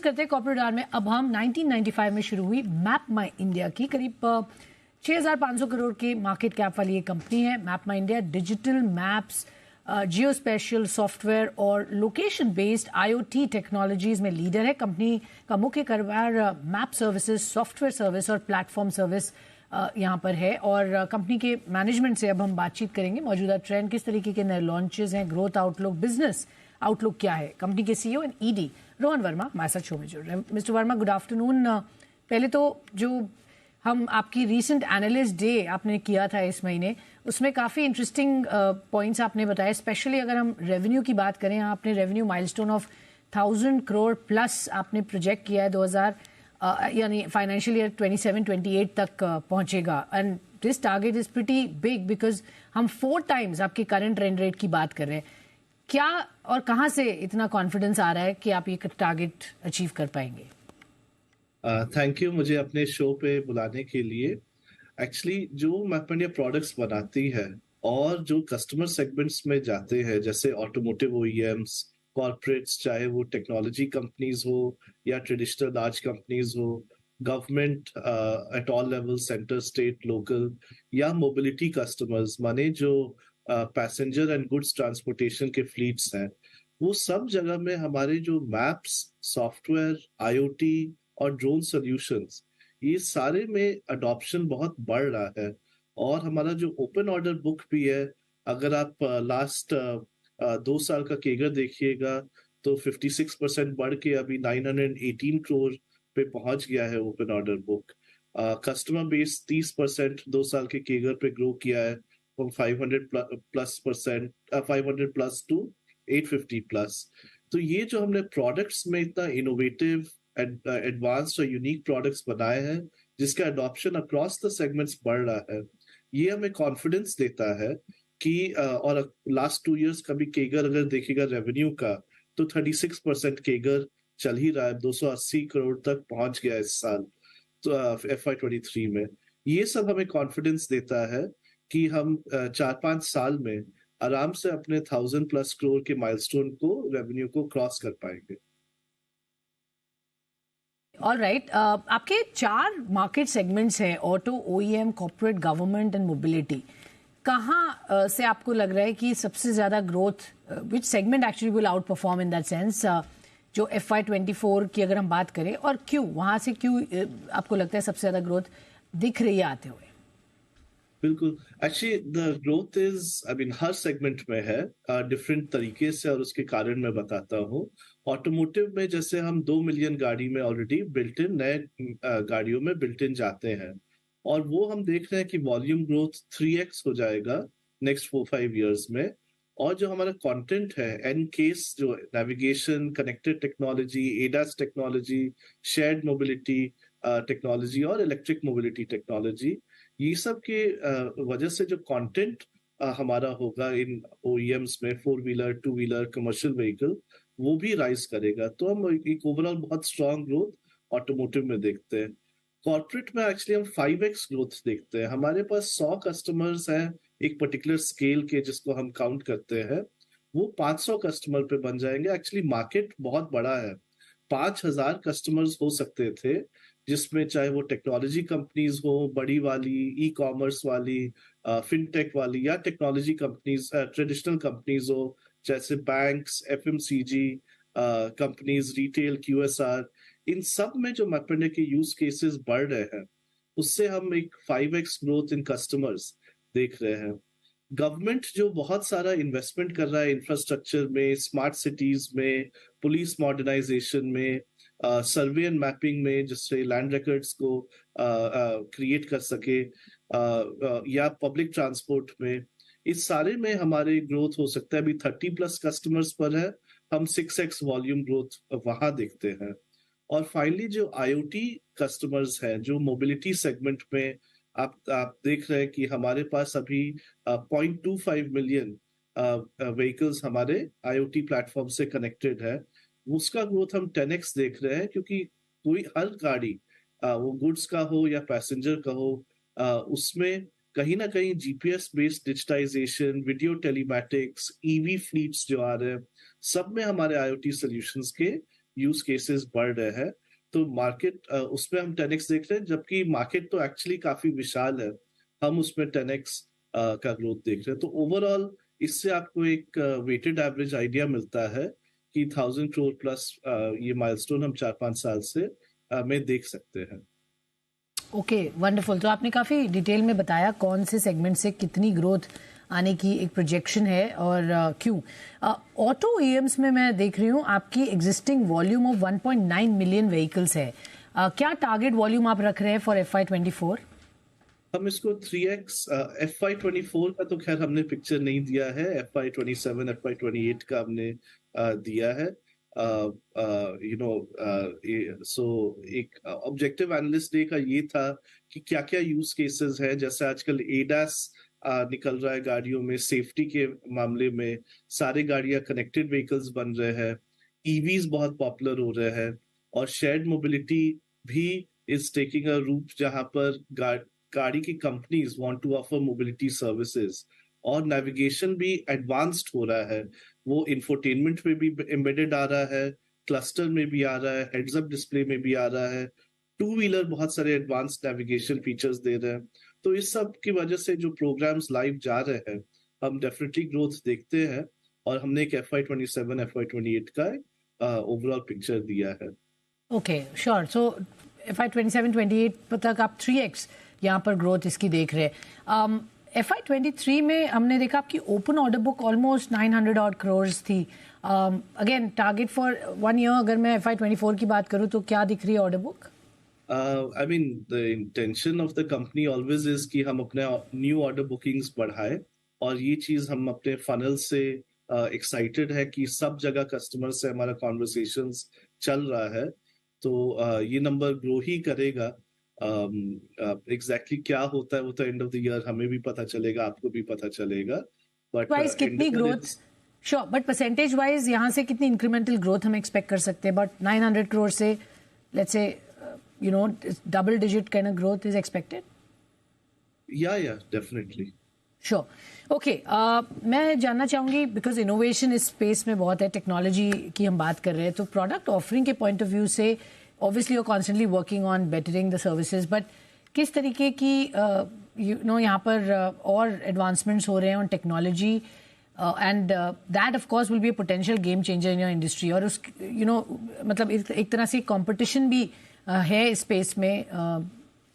करते हैं corporate our में। अब हम 1995 में शुरू हुई मैप माई इंडिया की करीब 6,500 करोड़ की मार्केट कैप वाली ये कंपनी है। मैप माई इंडिया डिजिटल मैप्स, जियो स्पेशल सॉफ्टवेयर और लोकेशन बेस्ड IoT टेक्नोलॉजीज में लीडर है। कंपनी का मुख्य कारोबार मैप सर्विसेज, सॉफ्टवेयर सर्विस और प्लेटफॉर्म सर्विस यहाँ पर है। और कंपनी के मैनेजमेंट से अब हम बातचीत करेंगे। मौजूदा ट्रेंड, किस तरीके के नए लॉन्चेस हैं, ग्रोथ आउटलुक, बिजनेस आउटलुक क्या है। कंपनी के CEO and ED Rohan Verma हमारे साथ शो में जुड़ रहे हैं। Mister Verma, good afternoon. पहले तो जो हम आपकी रीसेंट एनालिस्ट डे आपने किया था इस महीने, उसमें काफ़ी इंटरेस्टिंग पॉइंट्स आपने बताए। स्पेशली अगर हम रेवेन्यू की बात करें, आपने revenue milestone of 1,000 crore plus आपने प्रोजेक्ट किया है 2000 यानी फाइनेंशियल ईयर 27-28 तक पहुंचेगा। And this target is pretty big because हम 4 टाइम्स आपके करंट ट्रेंड रेट की बात कर रहे हैं। क्या और कहां से इतना कॉन्फिडेंस आ रहा है कि आप ये टारगेट अचीव कर पाएंगे? थैंक यू मुझे अपने शो पे बुलाने के लिए। एक्चुअली जो मैप इंडिया प्रोडक्ट्स बनाती है और जो कस्टमर सेगमेंट्स में जाते हैं, जैसे ऑटोमोटिव OEMs, कॉर्पोरेट्स, चाहे वो टेक्नोलॉजी कंपनीज हो या ट्रेडिशनल लार्ज कंपनीज हो, government at all level, centre, state, local, या मोबिलिटी कस्टमर्स माने जो पैसेंजर एंड गुड्स ट्रांसपोर्टेशन के फ्लीट्स हैं, वो सब जगह में हमारे जो मैप्स, सॉफ्टवेयर, IoT और ड्रोन सॉल्यूशंस, ये सारे में अडॉप्शन बहुत बढ़ रहा है। और हमारा जो ओपन ऑर्डर बुक भी है, अगर आप लास्ट 2 साल का केगर देखिएगा तो 56% बढ़ के अभी 918 करोड़ पे पहुंच गया है open order book. Customer base 30% 2 साल के केगर पे ग्रो किया है, फ्रॉम 500 प्लस टू 850 प्लस। तो ये जो हमने प्रोडक्ट्स में इतना इनोवेटिव, एडवांस्ड और यूनिक प्रोडक्ट्स बनाए हैं, जिसका अडॉप्शन अक्रॉस द सेगमेंट्स बढ़ रहा है, ये हमें कॉन्फिडेंस देता है कि और लास्ट 2 इयर्स का भी केगर अगर देखिएगा रेवेन्यू का, तो 36% केगर चल ही रहा है, 280 करोड़ तक पहुंच गया इस साल तो FY23 में। ये सब हमें कॉन्फिडेंस देता है कि हम 4-5 साल में आराम से अपने 1,000+ करोड़ के माइलस्टोन को, रेवेन्यू को क्रॉस कर पाएंगे। ऑलराइट, आपके 4 मार्केट सेगमेंट्स हैं, auto, OEM, corporate, government and mobility. कहाँ से आपको लग रहा है कि सबसे ज्यादा growth, which segment actually will out perform in that sense, जो FY24 की अगर हम बात करें, और क्यों, वहां से क्यों आपको लगता है सबसे ज्यादा ग्रोथ दिख रही है आते हुए? बिल्कुल, actually the growth is, I mean, her segment में है डिफरेंट तरीके से, और उसके कारण मैं बताता हूँ। ऑटोमोटिव में जैसे हम 2 मिलियन गाड़ी में ऑलरेडी बिल्ट इन, नए गाड़ियों में बिल्ट इन जाते हैं, और वो हम देख रहे हैं कि वॉल्यूम ग्रोथ 3x हो जाएगा नेक्स्ट 4-5 ईयर्स में। और जो हमारा कंटेंट है, एन केस, जो navigation, connected technology, ADAS technology, shared mobility technology और इलेक्ट्रिक मोबिलिटी टेक्नोलॉजी, ये सब के वजह से जो कंटेंट हमारा होगा इन OEMs में, 4 व्हीलर, 2 व्हीलर, कमर्शियल व्हीकल, वो भी राइज करेगा। तो हम एक ओवरऑल बहुत स्ट्रॉन्ग ग्रोथ ऑटोमोटिव में देखते हैं। कॉर्पोरेट में एक्चुअली हम 5x ग्रोथ देखते हैं। हमारे पास 100 कस्टमर्स हैं एक पर्टिकुलर स्केल के, जिसको हम काउंट करते हैं, वो 500 कस्टमर पे बन जाएंगे। एक्चुअली मार्केट बहुत बड़ा है, 5,000 कस्टमर्स हो सकते थे, जिसमें चाहे वो टेक्नोलॉजी कंपनीज हो, बड़ी वाली, ई-कॉमर्स वाली, फिनटेक वाली, या टेक्नोलॉजी कंपनीज, ट्रेडिशनल कंपनीज हो, जैसे banks, FMCG companies, retail, QSR, इन सब में जो मैपिंडे के यूज केसेस बढ़ रहे हैं, उससे हम एक 5x ग्रोथ इन कस्टमर्स देख रहे हैं। गवर्नमेंट जो बहुत सारा इन्वेस्टमेंट कर रहा है इंफ्रास्ट्रक्चर में, स्मार्ट सिटीज में, पुलिस मॉडर्नाइजेशन में, सर्वे एंड मैपिंग में, जिससे लैंड रिकॉर्ड्स को क्रिएट कर सके, या पब्लिक ट्रांसपोर्ट में, इस सारे में हमारे ग्रोथ हो सकता है। अभी 30+ कस्टमर्स पर है, हम 6x वॉल्यूम ग्रोथ वहां देखते हैं। और फाइनली जो IoT कस्टमर्स हैं, जो मोबिलिटी सेगमेंट में, आप देख रहे हैं कि हमारे पास अभी 0.25 मिलियन व्हीकल्स हमारे IoT प्लेटफॉर्म से कनेक्टेड है। उसका ग्रोथ हम 10x देख रहे हैं, क्योंकि कोई हर गाड़ी, वो गुड्स का हो या पैसेंजर का हो, उसमें कहीं ना कहीं GPS based digitisation, video telematics, EV fleets जो आ रहे हैं, सब में हमारे IoT सॉल्यूशंस के यूज केसेस बढ़ रहे हैं, तो मार्केट उसमें हम 10x देख रहे हैं, जबकि मार्केट तो एक्चुअली काफी विशाल है, हम उसमें 10x का ग्रोथ देख रहे हैं। तो ओवरऑल इससे आपको एक वेटेड एवरेज आइडिया मिलता है कि 1000 करोड़ प्लस ये माइलस्टोन हम 4-5 साल से में देख सकते हैं। Okay, wonderful. तो आपने काफ़ी डिटेल में बताया कौन से सेगमेंट से कितनी ग्रोथ आने की एक प्रोजेक्शन है और क्यों। ऑटो ईएम्स में मैं देख रही हूँ आपकी existing volume of 1.9 million vehicles है। क्या टारगेट वॉल्यूम आप रख रहे हैं फॉर FY24? हम इसको 3x FY24 का तो खैर हमने पिक्चर नहीं दिया है, FY27 FY28 का हमने दिया है। सो एक ऑब्जेक्टिव एनालिस्ट डे का ये था कि क्या क्या यूज केसेस है, जैसे आजकल एडास निकल रहा है गाड़ियों में, सेफ्टी के मामले में सारी गाड़ियां कनेक्टेड व्हीकल्स बन रहे हैं, ईवीज बहुत पॉपुलर हो रहे हैं, और शेयर्ड मोबिलिटी भी इज टेकिंग अ रूट जहां पर गाड़ी की companies want to offer mobility services, और नेविगेशन भी एडवांस्ड हो रहा है, वो इंफोटेनमेंट में भी एम्बेडेड आ रहा है, क्लस्टर में भी आ रहा है, हेड्स अप डिस्प्ले में भी आ रहा है, टू व्हीलर बहुत सारे एडवांस्ड नेविगेशन फीचर्स दे रहे हैं। तो इस सब की वजह से जो प्रोग्राम्स लाइव जा रहे हैं, हम डेफिनेटली ग्रोथ देखते हैं, और हमने एक FY27 FY28 का ओवरऑल पिक्चर दिया है। Okay, sure. सो FY27-28 तक आप 3x यहाँ पर ग्रोथ इसकी देख रहे हैं। FY23 में हमने देखा आपकी open order book almost 900 odd crores थी। अगेन टारगेट फॉर 1 year, अगर मैं FY24 की बात करूँ तो क्या दिख रही है order book? I mean, the intention of the company always is कि हम अपने न्यू ऑर्डर बुकिंग्स बढ़ाए, और ये चीज हम अपने फनल से एक्साइटेड है कि सब जगह कस्टमर से हमारा कॉन्वर्सेशंस चल रहा है, तो ये नंबर ग्रो ही करेगा। एग्जैक्टली क्या होता है वो तो एंड ऑफ द ईयर हमें भी पता चलेगा, आपको भी पता चलेगा, बट वाइज कितनी growth, sure, but percentage wise यहाँ से कितनी इंक्रीमेंटल ग्रोथ हम एक्सपेक्ट कर सकते हैं? बट 900 करोड़ से let's say double digit kind of growth is expected? Yeah, definitely. Sure. Okay. मैं जानना चाहूंगी, बिकॉज इनोवेशन इस स्पेस में बहुत है, टेक्नोलॉजी की हम बात कर रहे हैं, तो प्रोडक्ट ऑफरिंग के पॉइंट ऑफ व्यू से obviously you constantly working on bettering the services, but किस तरीके की यहाँ पर और एडवांसमेंट्स हो रहे हैं on technology, and that of course will be a potential game changer in your industry, और उस मतलब एक तरह से कंपटीशन भी है इस स्पेस में,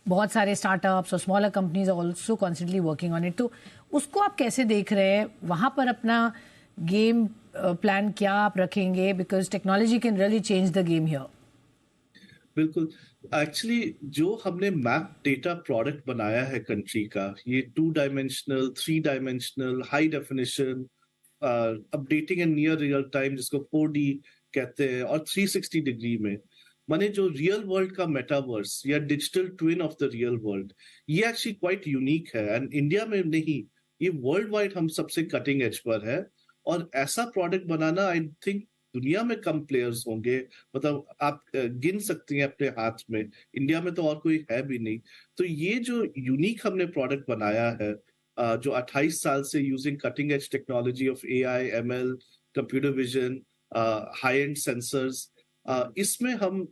बहुत सारे स्टार्टअप्स और smaller companies are also constantly working on it, तो उसको आप कैसे देख रहे हैं? वहां पर अपना गेम प्लान क्या आप रखेंगे? Because technology can really change the game here. बिल्कुल, एक्चुअली जो हमने मैप डेटा प्रोडक्ट बनाया है कंट्री का, ये 2 dimensional 3 dimensional high definition updating in near real time, जिसको 4D कहते हैं, और 360 डिग्री में, माने जो रियल वर्ल्ड का मेटावर्स या digital twin of the real world, ये एक्चुअली क्वाइट यूनिक है, एंड इंडिया में नहीं, ये वर्ल्ड वाइड हम सबसे कटिंग एज पर है, और ऐसा प्रोडक्ट बनाना आई थिंक दुनिया में कम प्लेयर्स होंगे, मतलब आप गिन सकती हैं अपने हाथ में, इंडिया में तो और कोई है भी नहीं। तो ये जो यूनिक हमने प्रोडक्ट बनाया है, जो 28 साल से using cutting edge technology of AI ML computer vision high and sensors, इसमें हम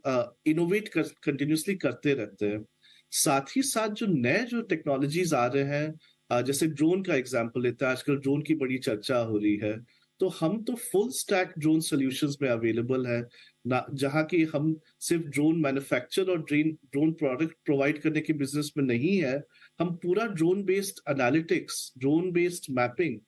इनोवेट कंटिन्यूसली करते रहते हैं। साथ ही साथ जो नए जो टेक्नोलॉजीज आ रहे हैं, जैसे ड्रोन का एग्जांपल लेते हैं, आजकल ड्रोन की बड़ी चर्चा हो रही है, तो हम तो फुल स्टैक ड्रोन सॉल्यूशंस में अवेलेबल है ना, जहां की हम सिर्फ ड्रोन मैन्युफैक्चर और ड्रोन प्रोडक्ट प्रोवाइड करने के बिजनेस में नहीं है, हम पूरा drone based analytics, drone based mapping,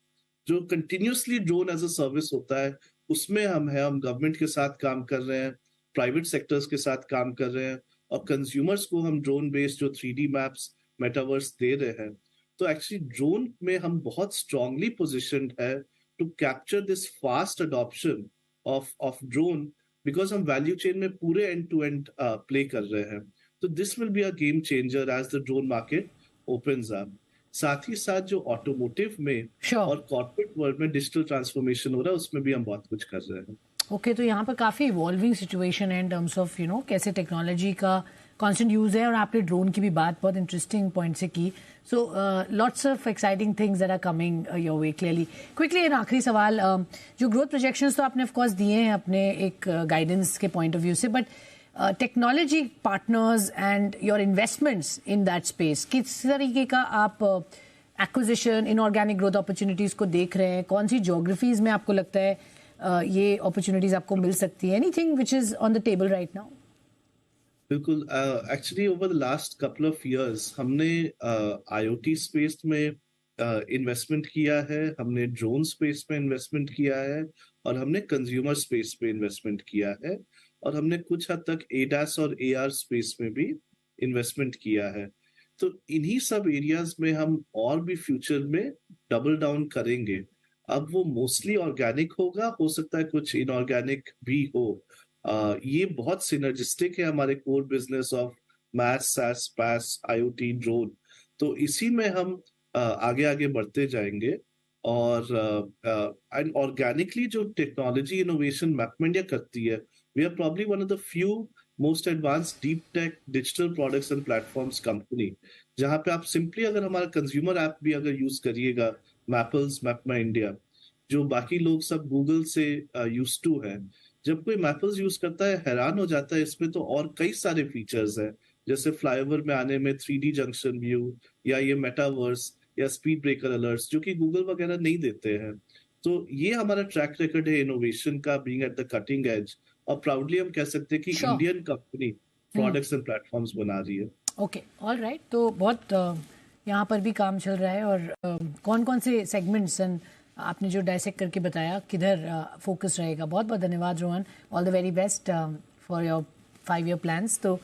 जो continuously drone as a service होता है, उसमें हम गवर्नमेंट के साथ काम कर रहे हैं, प्राइवेट सेक्टर्स के साथ काम कर रहे हैं, और कंज्यूमर्स को हम ड्रोन बेस्ड जो 3D मैप्स मेटावर्स दे रहे हैं। तो एक्चुअली ड्रोन में हम बहुत स्ट्रांगली पोजिशन्ड है to capture this fast adoption of drone, because हम वैल्यू चेन में पूरे एंड टू एंड प्ले कर रहे हैं। तो this will be a game changer as the drone market opens up. साथ ही साथ जो ऑटोमोटिव में और कॉर्पोरेट वर्ल्ड में डिजिटल ट्रांसफॉर्मेशन हो रहा है, उसमें भी हम बहुत कुछ कर रहे हैं। ओके, तो यहाँ पर काफ़ी इवॉल्विंग सिचुएशन है इन टर्म्स ऑफ कैसे टेक्नोलॉजी का कॉन्स्टेंट यूज़ है, और आपने ड्रोन की भी बात बहुत इंटरेस्टिंग पॉइंट से की. So lots of exciting things that are coming your way clearly. Quickly एक आखिरी सवाल, जो ग्रोथ प्रोजेक्शंस तो आपने ऑफ कोर्स दिए हैं अपने एक गाइडेंस के पॉइंट ऑफ व्यू से, but technology partners and your investments in that space, किस तरीके का आप एक्विजिशन इनऑर्गेनिक ग्रोथ अपॉर्चुनिटीज को देख रहे हैं? कौन सी ज्योग्राफीज में आपको लगता है ये अपॉर्चुनिटीज आपको मिल सकती है? Anything which is on the table right now? बिल्कुल. Actually over the last couple of years हमने आईओटी स्पेस में इन्वेस्टमेंट किया है, हमने ड्रोन स्पेस में इन्वेस्टमेंट किया है, और हमने कंज्यूमर स्पेस पे इन्वेस्टमेंट किया है, और हमने कुछ हद तक एडास और एआर स्पेस में भी इन्वेस्टमेंट किया है. तो इन्हीं सब एरियाज में हम और भी फ्यूचर में डबल डाउन करेंगे. अब वो मोस्टली ऑर्गेनिक होगा, हो सकता है कुछ इनऑर्गेनिक भी हो. ये बहुत सिनर्जिस्टिक है हमारे core business of maps, SaaS, PaaS, IoT, drone. तो इसी में हम आगे आगे बढ़ते जाएंगे. और एंड ऑर्गेनिकली जो टेक्नोलॉजी इनोवेशन मैपमेंडिया करती है, we are probably one of the few most advanced deep tech digital products and platforms company, जहां पे आप सिंपली अगर हमारा कंज्यूमर ऐप भी अगर यूज करिएगा, मैपल्स, मैप माई इंडिया, जो बाकी लोग सब गूगल से यूज टू है, जब कोई मैपल्स यूज करता है हैरान हो जाता है. इसमें तो और कई सारे फीचर्स हैं, जैसे फ्लाईओवर में आने में 3D जंक्शन व्यू, या ये मेटावर्स, या स्पीड ब्रेकर अलर्ट्स, जो कि गूगल वगैरह नहीं देते हैं. तो ये हमारा ट्रैक रिकॉर्ड है इनोवेशन का, being at the cutting edge. और प्राउडली हम कह सकते हैं कि Indian company products and platforms बना रही है. Okay, all right. तो बहुत यहाँ पर भी काम चल रहा है, और कौन कौन से सेगमेंट्स एंड आपने जो डायसेक्ट करके बताया किधर फोकस रहेगा. बहुत बहुत धन्यवाद Rohan. All the very best for your 5 year plans. तो